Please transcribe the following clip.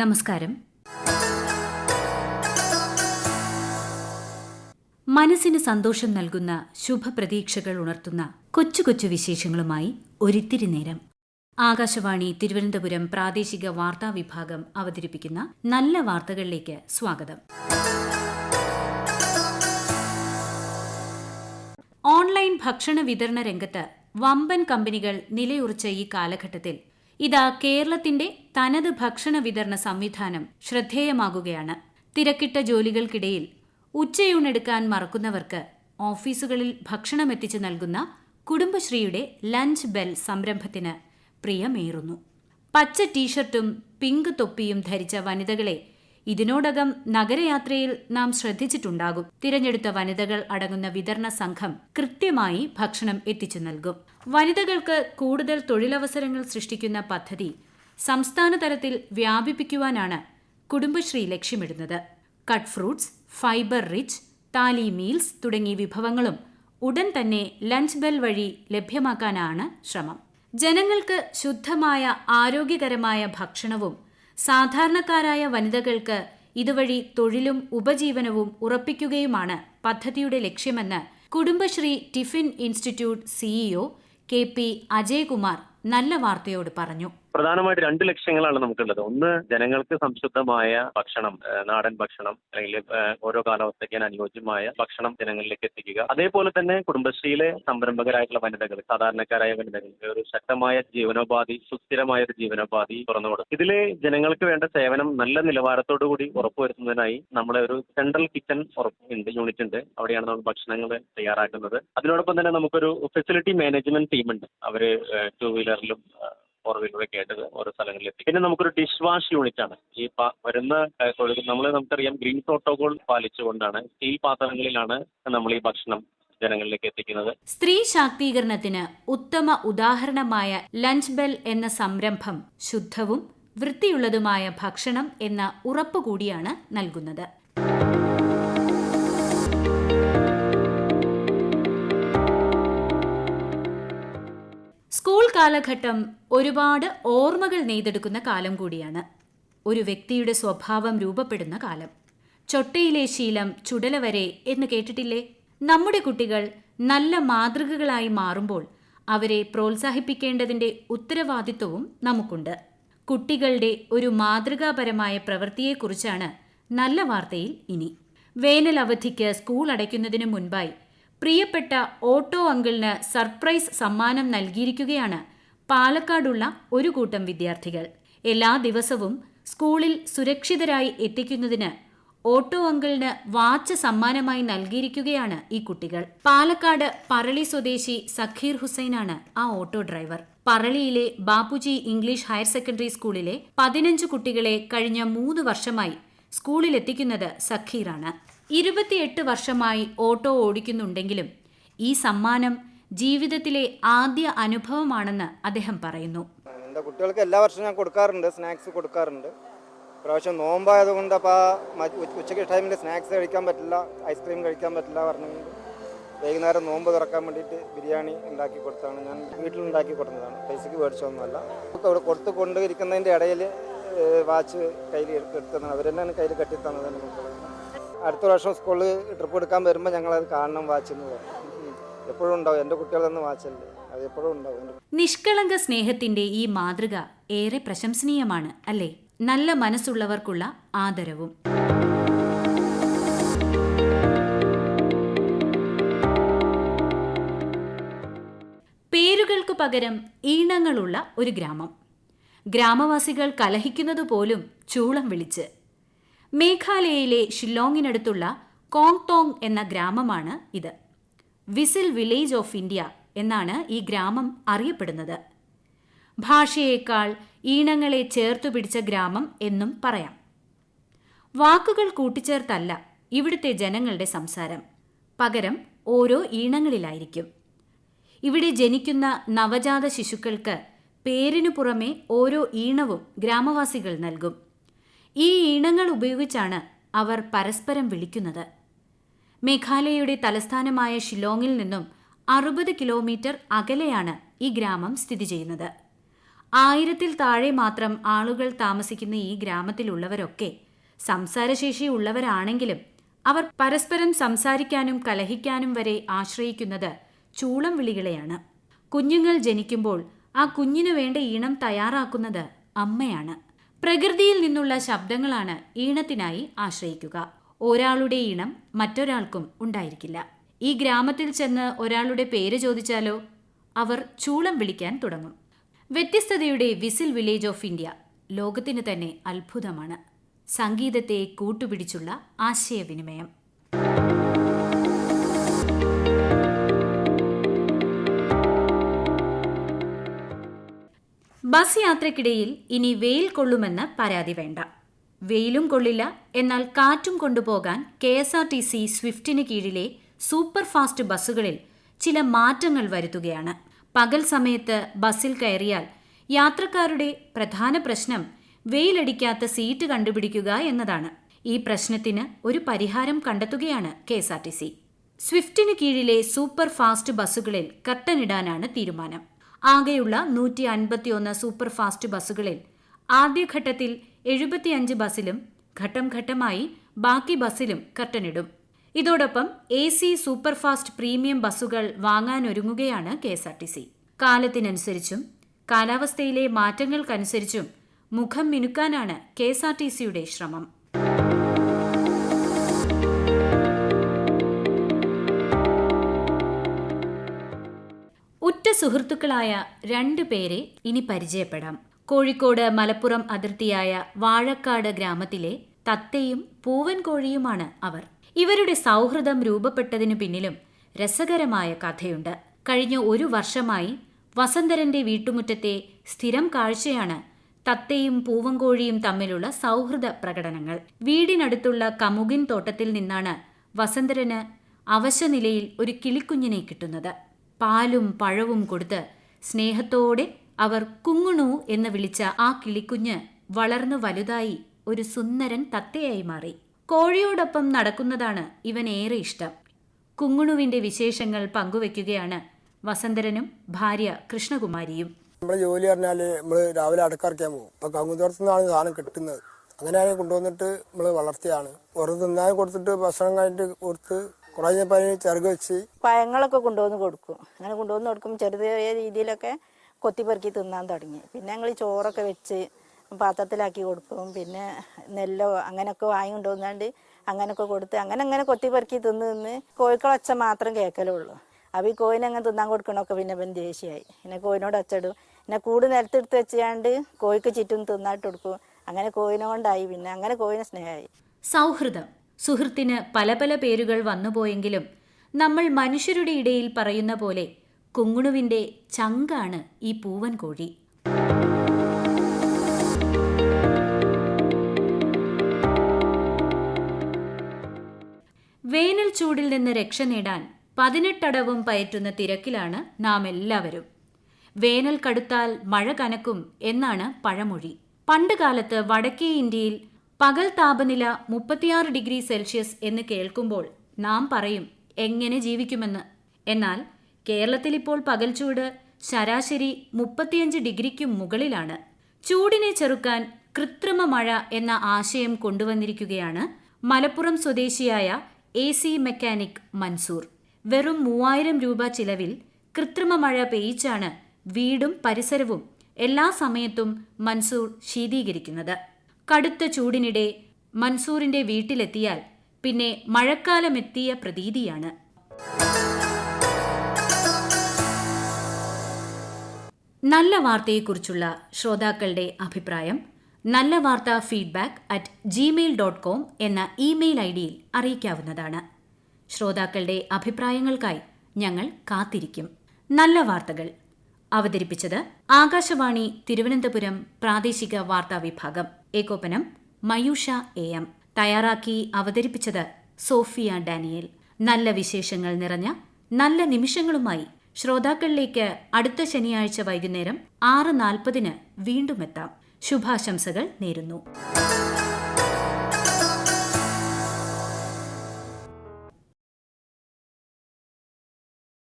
നമസ്കാരം. മനസ്സിന് സന്തോഷം നൽകുന്ന ശുഭപ്രതീക്ഷകൾ ഉണർത്തുന്ന കൊച്ചു കൊച്ചു വിശേഷങ്ങളുമായി ഒരിത്തിരി നേരം. ആകാശവാണി തിരുവനന്തപുരം പ്രാദേശിക വാർത്താ വിഭാഗം അവതരിപ്പിക്കുന്ന നല്ല വാർത്തകളിലേക്ക് സ്വാഗതം. ഓൺലൈൻ ഭക്ഷണ വിതരണ രംഗത്ത് വമ്പൻ കമ്പനികൾ നിലയുറച്ച ഈ കാലഘട്ടത്തിൽ ഇതാ കേരളത്തിന്റെ തനത് ഭക്ഷണ വിതരണ സംവിധാനം ശ്രദ്ധേയമാകുകയാണ്. തിരക്കിട്ട ജോലികൾക്കിടയിൽ ഉച്ചയൂണെടുക്കാൻ മറക്കുന്നവർക്ക് ഓഫീസുകളിൽ ഭക്ഷണമെത്തിച്ചു നൽകുന്ന കുടുംബശ്രീയുടെ ലഞ്ച് ബെൽ സംരംഭത്തിന് പ്രിയമേറുന്നു. പച്ച ടീഷർട്ടും പിങ്ക് തൊപ്പിയും ധരിച്ച വനിതകളെ ഇതിനോടകം നഗരയാത്രയിൽ നാം ശ്രദ്ധിച്ചിട്ടുണ്ടാകും. തിരഞ്ഞെടുത്ത വനിതകൾ അടങ്ങുന്ന വിതരണ സംഘം കൃത്യമായി ഭക്ഷണം എത്തിച്ചു നൽകും. വനിതകൾക്ക് കൂടുതൽ തൊഴിലവസരങ്ങൾ സൃഷ്ടിക്കുന്ന പദ്ധതി സംസ്ഥാന തലത്തിൽ വ്യാപിപ്പിക്കുവാനാണ് കുടുംബശ്രീ ലക്ഷ്യമിടുന്നത്. കട്ട് ഫ്രൂട്ട്സ്, ഫൈബർ റിച്ച്, താലി മീൽസ് തുടങ്ങിയ വിഭവങ്ങളും ഉടൻ തന്നെ ലഞ്ച് ബെൽ വഴി ലഭ്യമാക്കാനാണ് ശ്രമം. ജനങ്ങൾക്ക് ശുദ്ധമായ ആരോഗ്യകരമായ ഭക്ഷണവും സാധാരണക്കാരായ വനിതകൾക്ക് ഇതുവഴി തൊഴിലും ഉപജീവനവും ഉറപ്പിക്കുകയുമാണ് പദ്ധതിയുടെ ലക്ഷ്യമെന്ന് Kudumbashree tiffin institute CEO K P. Ajaykumar നല്ല വാർത്തയോട് പറഞ്ഞു. പ്രധാനമായിട്ട് 2 ലക്ഷ്യങ്ങളാണ് നമുക്കുള്ളത്. ഒന്ന്, ജനങ്ങൾക്ക് സംശുദ്ധമായ ഭക്ഷണം, നാടൻ ഭക്ഷണം അല്ലെങ്കിൽ ഓരോ കാലാവസ്ഥയ്ക്ക് അനുയോജ്യമായ ഭക്ഷണം ജനങ്ങളിലേക്ക് എത്തിക്കുക. അതേപോലെ തന്നെ കുടുംബശ്രീയിലെ സംരംഭകരായിട്ടുള്ള വനിതകൾ, സാധാരണക്കാരായ വനിതകൾക്ക് ഒരു ശക്തമായ ജീവനോപാധി, സുസ്ഥിരമായ ഒരു ജീവനോപാധി തുറന്നു കൊടുക്കും. ഇതിലെ ജനങ്ങൾക്ക് വേണ്ട സേവനം നല്ല നിലവാരത്തോടു കൂടി ഉറപ്പുവരുത്തുന്നതിനായി നമ്മളെ ഒരു സെൻട്രൽ കിച്ചൺ യൂണിറ്റ് ഉണ്ട്. അവിടെയാണ് നമ്മൾ ഭക്ഷണങ്ങൾ തയ്യാറാക്കുന്നത്. അതിനോടൊപ്പം തന്നെ നമുക്കൊരു ഫെസിലിറ്റി മാനേജ്മെന്റ് ടീമുണ്ട്. അവര് 2 വീലറിലും 4 വീലറൊക്കെ ആയിട്ട് ഓരോ സ്ഥലങ്ങളിൽ എത്തി. പിന്നെ നമുക്കൊരു ഡിഷ് വാഷ് യൂണിറ്റ് ആണ്. ഈ വരുന്ന നമുക്കറിയാം ഗ്രീൻ പ്രോട്ടോകോൾ പാലിച്ചുകൊണ്ടാണ് സ്റ്റീൽ പാത്രങ്ങളിലാണ് നമ്മൾ ഈ ഭക്ഷണം ജനങ്ങളിലേക്ക് എത്തിക്കുന്നത്. സ്ത്രീ ശാക്തീകരണത്തിന് ഉത്തമ ഉദാഹരണമായ ലഞ്ച് ബെൽ എന്ന സംരംഭം ശുദ്ധവും വൃത്തിയുള്ളതുമായ ഭക്ഷണം എന്ന ഉറപ്പുകൂടിയാണ് നൽകുന്നത്. സ്കൂൾ കാലഘട്ടം ഒരുപാട് ഓർമ്മകൾ നെയ്തെടുക്കുന്ന കാലം കൂടിയാണ്. ഒരു വ്യക്തിയുടെ സ്വഭാവം രൂപപ്പെടുന്ന കാലം. ചൊട്ടയിലെ ശീലം ചുടല വരെ എന്ന് കേട്ടിട്ടില്ലേ? നമ്മുടെ കുട്ടികൾ നല്ല മാതൃകകളായി മാറുമ്പോൾ അവരെ പ്രോത്സാഹിപ്പിക്കേണ്ടതിന്റെ ഉത്തരവാദിത്വവും നമുക്കുണ്ട്. കുട്ടികളുടെ ഒരു മാതൃകാപരമായ പ്രവൃത്തിയെക്കുറിച്ചാണ് നല്ല വാർത്തയിൽ ഇനി. വേനൽ അവധിക്ക് സ്കൂൾ അടയ്ക്കുന്നതിന് മുൻപായി പ്രിയപ്പെട്ട ഓട്ടോ അങ്കിളിന് സർപ്രൈസ് സമ്മാനം നൽകിയിരിക്കുകയാണ് പാലക്കാടുള്ള ഒരു കൂട്ടം വിദ്യാർത്ഥികൾ. എല്ലാ ദിവസവും സ്കൂളിൽ സുരക്ഷിതരായി എത്തിക്കുന്നതിന് ഓട്ടോ അങ്കിളിന് വാച്ച് സമ്മാനമായി നൽകിയിരിക്കുകയാണ് ഈ കുട്ടികൾ. പാലക്കാട് പറളി സ്വദേശി സഖീർ ഹുസൈനാണ് ആ ഓട്ടോ ഡ്രൈവർ. പറളിയിലെ ബാപ്പുജി ഇംഗ്ലീഷ് ഹയർ സെക്കൻഡറി സ്കൂളിലെ 15 കുട്ടികളെ കഴിഞ്ഞ 3 വർഷമായി സ്കൂളിലെത്തിക്കുന്നത് സഖീറാണ്. 28 വർഷമായി ഓട്ടോ ഓടിക്കുന്നുണ്ടെങ്കിലും ഈ സമ്മാനം ജീവിതത്തിലെ ആദ്യ അനുഭവമാണെന്ന് അദ്ദേഹം പറയുന്നു. എൻ്റെ കുട്ടികൾക്ക് എല്ലാ വർഷവും ഞാൻ കൊടുക്കാറുണ്ട്, സ്നാക്സ് കൊടുക്കാറുണ്ട്. പ്രാവശ്യം നോമ്പായതുകൊണ്ട് ഉച്ചയ്ക്ക് ടൈമിൽ സ്നാക്സ് കഴിക്കാൻ പറ്റില്ല, ഐസ്ക്രീം കഴിക്കാൻ പറ്റില്ല പറഞ്ഞുകൊണ്ട് വൈകുന്നേരം നോമ്പ് തുറക്കാൻ വേണ്ടിയിട്ട് ബിരിയാണി ഉണ്ടാക്കി കൊടുത്താണ്. ഞാൻ വീട്ടിലുണ്ടാക്കി കൊടുത്തതാണ്, പൈസയ്ക്ക് മേടിച്ചൊന്നുമല്ല. അവിടെ കൊണ്ടിരിക്കുന്നതിൻ്റെ ഇടയിൽ വാച്ച് കയ്യിൽ എടുത്തതാണ്. അവർ തന്നെയാണ് കയ്യിൽ കെട്ടിത്തന്നത്. അടുത്ത പ്രാവശ്യം സ്കൂളിൽ ട്രിപ്പ് എടുക്കാൻ വരുമ്പോൾ ഞങ്ങളത് കാണണം വാച്ച് എന്ന് പറയും. എപ്പോഴും ഉണ്ടാവും, എൻ്റെ കുട്ടികൾ തന്നെ വാച്ചല്ലേ, അത് എപ്പോഴും ഉണ്ടാവും. നിഷ്കളങ്ക സ്നേഹത്തിന്റെ ഈ മാതൃക ഏറെ പ്രശംസനീയമാണ് അല്ലേ? നല്ല മനസ്സുള്ളവർക്കുള്ള ആദരവും. പേരുകൾക്ക് പകരം ഈണങ്ങളുള്ള ഒരു ഗ്രാമം. ഗ്രാമവാസികൾ കലഹിക്കുന്നതുപോലും ചൂളം വിളിച്ച്. മേഘാലയയിലെ ഷില്ലോങ്ങിനടുത്തുള്ള കോങ്ടോങ് എന്ന ഗ്രാമമാണ് ഇത്. വിസിൽ വില്ലേജ് ഓഫ് ഇന്ത്യ എന്നാണ് ഈ ഗ്രാമം അറിയപ്പെടുന്നത്. ഭാഷയേക്കാൾ ഈണങ്ങളെ ചേർത്തു പിടിച്ച ഗ്രാമം എന്നും പറയാം. വാക്കുകൾ കൂട്ടിച്ചേർത്തല്ല ഇവിടുത്തെ ജനങ്ങളുടെ സംസാരം, പകരം ഓരോ ഈണങ്ങളിലായിരിക്കും. ഇവിടെ ജനിക്കുന്ന നവജാത ശിശുക്കൾക്ക് പേരിനു പുറമെ ഓരോ ഈണവും ഗ്രാമവാസികൾ നൽകും. ഈ ഈണങ്ങൾ ഉപയോഗിച്ചാണ് അവർ പരസ്പരം വിളിക്കുന്നത്. മേഘാലയയുടെ തലസ്ഥാനമായ ഷില്ലോങ്ങിൽ നിന്നും 60 കിലോമീറ്റർ അകലെയാണ് ഈ ഗ്രാമം സ്ഥിതി ചെയ്യുന്നത്. 1000-ൽ താഴെ മാത്രം ആളുകൾ താമസിക്കുന്ന ഈ ഗ്രാമത്തിലുള്ളവരൊക്കെ സംസാരശേഷിയുള്ളവരാണെങ്കിലും അവർ പരസ്പരം സംസാരിക്കാനും കലഹിക്കാനും വരെ ആശ്രയിക്കുന്നത് ചൂളം വിളികളെയാണ്. കുഞ്ഞുങ്ങൾ ജനിക്കുമ്പോൾ ആ കുഞ്ഞിനു വേണ്ട ഈണം തയ്യാറാക്കുന്നത് അമ്മയാണ്. പ്രകൃതിയിൽ നിന്നുള്ള ശബ്ദങ്ങളാണ് ഈണത്തിനായി ആശ്രയിക്കുക. ഒരാളുടെ ഈണം മറ്റൊരാൾക്കും ഉണ്ടായിരിക്കില്ല. ഈ ഗ്രാമത്തിൽ ചെന്ന് ഒരാളുടെ പേര് ചോദിച്ചാലോ അവർ ചൂളം വിളിക്കാൻ തുടങ്ങും. വ്യത്യസ്തതയുടെ വിസിൽ വില്ലേജ് ഓഫ് ഇന്ത്യ ലോകത്തിന് തന്നെ അത്ഭുതമാണ്. സംഗീതത്തെ കൂട്ടുപിടിച്ചുള്ള ആശയവിനിമയം. ബസ് യാത്രക്കിടയിൽ ഇനി വെയിൽ കൊള്ളുമെന്ന് പരാതി വേണ്ട. വെയിലും കൊള്ളില്ല, എന്നാൽ കാറ്റും കൊണ്ടുപോകാൻ KSRTC സ്വിഫ്റ്റിന് കീഴിലെ സൂപ്പർ ഫാസ്റ്റ് ബസ്സുകളിൽ ചില മാറ്റങ്ങൾ വരുത്തുകയാണ്. പകൽ സമയത്ത് ബസ്സിൽ കയറിയാൽ യാത്രക്കാരുടെ പ്രധാന പ്രശ്നം വെയിലടിക്കാത്ത സീറ്റ് കണ്ടുപിടിക്കുക എന്നതാണ്. ഈ പ്രശ്നത്തിന് ഒരു പരിഹാരം കണ്ടെത്തുകയാണ് KSRTC. സ്വിഫ്റ്റിന് കീഴിലെ സൂപ്പർ ഫാസ്റ്റ് ബസ്സുകളിൽ കർട്ടനിടാനാണ് തീരുമാനം. ആകെയുള്ള 151 സൂപ്പർ ഫാസ്റ്റ് ബസ്സുകളിൽ ആദ്യഘട്ടത്തിൽ 75 ബസ്സിലും ഘട്ടം ഘട്ടമായി ബാക്കി ബസ്സിലും കർട്ടനിടും. ഇതോടൊപ്പം AC സൂപ്പർ ഫാസ്റ്റ് പ്രീമിയം ബസ്സുകൾ വാങ്ങാനൊരുങ്ങുകയാണ് KSRTC. കാലത്തിനനുസരിച്ചും കാലാവസ്ഥയിലെ മാറ്റങ്ങൾക്കനുസരിച്ചും മുഖം മിനുക്കാനാണ് KSRTCയുടെ ശ്രമം. ഉറ്റ സുഹൃത്തുക്കളായ 2 പേരെ ഇനി പരിചയപ്പെടാം. കോഴിക്കോട് മലപ്പുറം അതിർത്തിയായ വാഴക്കാട് ഗ്രാമത്തിലെ തത്തയും പൂവൻ കോഴിയുമാണ് അവർ. ഇവരുടെ സൗഹൃദം രൂപപ്പെട്ടതിനു പിന്നിലും രസകരമായ കഥയുണ്ട്. കഴിഞ്ഞ 1 വർഷമായി വസന്തരന്റെ വീട്ടുമുറ്റത്തെ സ്ഥിരം കാഴ്ചയാണ് തത്തയും പൂവൻകോഴിയും തമ്മിലുള്ള സൗഹൃദ പ്രകടനങ്ങൾ. വീടിനടുത്തുള്ള കമുകിൻ തോട്ടത്തിൽ നിന്നാണ് വസന്തരന് അവശനിലയിൽ ഒരു കിളിക്കുഞ്ഞിനെ കിട്ടുന്നത്. പാലും പഴവും കൊടുത്ത് സ്നേഹത്തോടെ അവർ കുങ്ങുണു എന്ന് വിളിച്ച ആ കിളിക്കുഞ്ഞ് വളർന്നു വലുതായി ഒരു സുന്ദരൻ തത്തയായി മാറി. കോഴിയോടൊപ്പം നടക്കുന്നതാണ് ഇവനേറെ ഇഷ്ടം. കുങ്ങുണുവിന്റെ വിശേഷങ്ങൾ പങ്കുവെക്കുകയാണ് വസന്തരനും ഭാര്യ കൃഷ്ണകുമാരിയും. നമ്മുടെ ജോലി പറഞ്ഞാൽ നമ്മൾ രാവിലെ അടക്കറക്കാൻ പോകും. ഇപ്പം കങ്ങുതോട്ടത്തിൽ നിന്നാണ് സാധനം കിട്ടുന്നത്. അങ്ങനെയാണ് കൊണ്ടുവന്നിട്ട് നമ്മൾ വളർത്തിയാണ്. വെറുതെ തിന്നാൻ കൊടുത്തിട്ട് ഭക്ഷണം കഴിഞ്ഞിട്ട് കൊടുത്ത് കുറേ ചിറക് വെച്ച് പഴങ്ങളൊക്കെ കൊണ്ടുവന്ന് കൊടുക്കും. അങ്ങനെ കൊണ്ടുവന്ന് കൊടുക്കുമ്പോൾ ചെറിയ രീതിയിലൊക്കെ കൊത്തിപ്പെറുക്കി തിന്നാൻ തുടങ്ങി. പിന്നെ ഞങ്ങൾ ചോറൊക്കെ വെച്ച് പാത്രത്തിലാക്കി കൊടുക്കും. പിന്നെ നെല്ലോ അങ്ങനെയൊക്കെ വാങ്ങി കൊണ്ടുവന്നാണ്ട് അങ്ങനെയൊക്കെ കൊടുത്ത് അങ്ങനെ കൊത്തിപ്പെറുക്കി തിന്ന് കോഴിക്കളൊച്ച മാത്രം കേൾക്കലുള്ളൂ. അപ്പോൾ ഈ കോഴിനെ അങ്ങനെ തിന്നാൻ കൊടുക്കണമൊക്കെ പിന്നെ ദേഷ്യമായി. പിന്നെ കോഴിനോട് ഒച്ചടും. പിന്നെ കൂട് നിലത്തെടുത്ത് വെച്ചാണ്ട് കോഴിക്ക് ചുറ്റും തിന്നാട്ട് കൊടുക്കും. അങ്ങനെ കോഴിനെ കൊണ്ടായി. പിന്നെ അങ്ങനെ കോഴിനെ സ്നേഹമായി. സൗഹൃദം. സുഹൃത്തിന് പല പല പേരുകൾ വന്നുപോയെങ്കിലും നമ്മൾ മനുഷ്യരുടെ ഇടയിൽ പറയുന്ന പോലെ കുങ്ങുണുവിന്റെ ചങ്കാണ് ഈ പൂവൻ കോഴി. വേനൽ ചൂടിൽ നിന്ന് രക്ഷ നേടാൻ 18 അടവും പയറ്റുന്ന തിരക്കിലാണ് നാം എല്ലാവരും. വേനൽ കടുത്താൽ മഴ കനക്കും എന്നാണ് പഴമൊഴി. പണ്ടുകാലത്ത് വടക്കേ ഇന്ത്യയിൽ പകൽ താപനില 36 ഡിഗ്രി സെൽഷ്യസ് എന്ന് കേൾക്കുമ്പോൾ നാം പറയും എങ്ങനെ ജീവിക്കുമെന്ന്. എന്നാൽ കേരളത്തിലിപ്പോൾ പകൽച്ചൂട് ശരാശരി 35 ഡിഗ്രിക്കും മുകളിലാണ്. ചൂടിനെ ചെറുക്കാൻ കൃത്രിമ മഴ എന്ന ആശയം കൊണ്ടുവന്നിരിക്കുകയാണ് മലപ്പുറം സ്വദേശിയായ AC മെക്കാനിക് മൻസൂർ. വെറും 3000 രൂപ ചിലവിൽ കൃത്രിമ മഴ പെയ്യിച്ചാണ് വീടും പരിസരവും എല്ലാ സമയത്തും മൻസൂർ ശീതീകരിക്കുന്നത്. കടുത്ത ചൂടിനിടെ മൻസൂറിന്റെ വീട്ടിലെത്തിയാൽ പിന്നെ മഴക്കാലമെത്തിയ പ്രതീതിയാണ്. നല്ല വാർത്തയെക്കുറിച്ചുള്ള ശ്രോതാക്കളുടെ അഭിപ്രായം nallavaartha@gmail.com എന്ന ഇമെയിൽ ഐഡിയിൽ അറിയിക്കാവുന്നതാണ്. ശ്രോതാക്കളുടെ അഭിപ്രായങ്ങൾക്കായി ഞങ്ങൾ കാത്തിരിക്കും. നല്ല വാർത്തകൾ അവതരിപ്പിച്ചത് ആകാശവാണി തിരുവനന്തപുരം പ്രാദേശിക വാർത്താ വിഭാഗം. ഏകോപനം മയൂഷ AM. തയ്യാറാക്കി അവതരിപ്പിച്ചത് സോഫിയ ഡാനിയേൽ. നല്ല വിശേഷങ്ങൾ നിറഞ്ഞ നല്ല നിമിഷങ്ങളുമായി ശ്രോതാക്കളിലേക്ക് അടുത്ത ശനിയാഴ്ച വൈകുന്നേരം 6:40 വീണ്ടും എത്താം. ശുഭാശംസകൾ നേരുന്നു.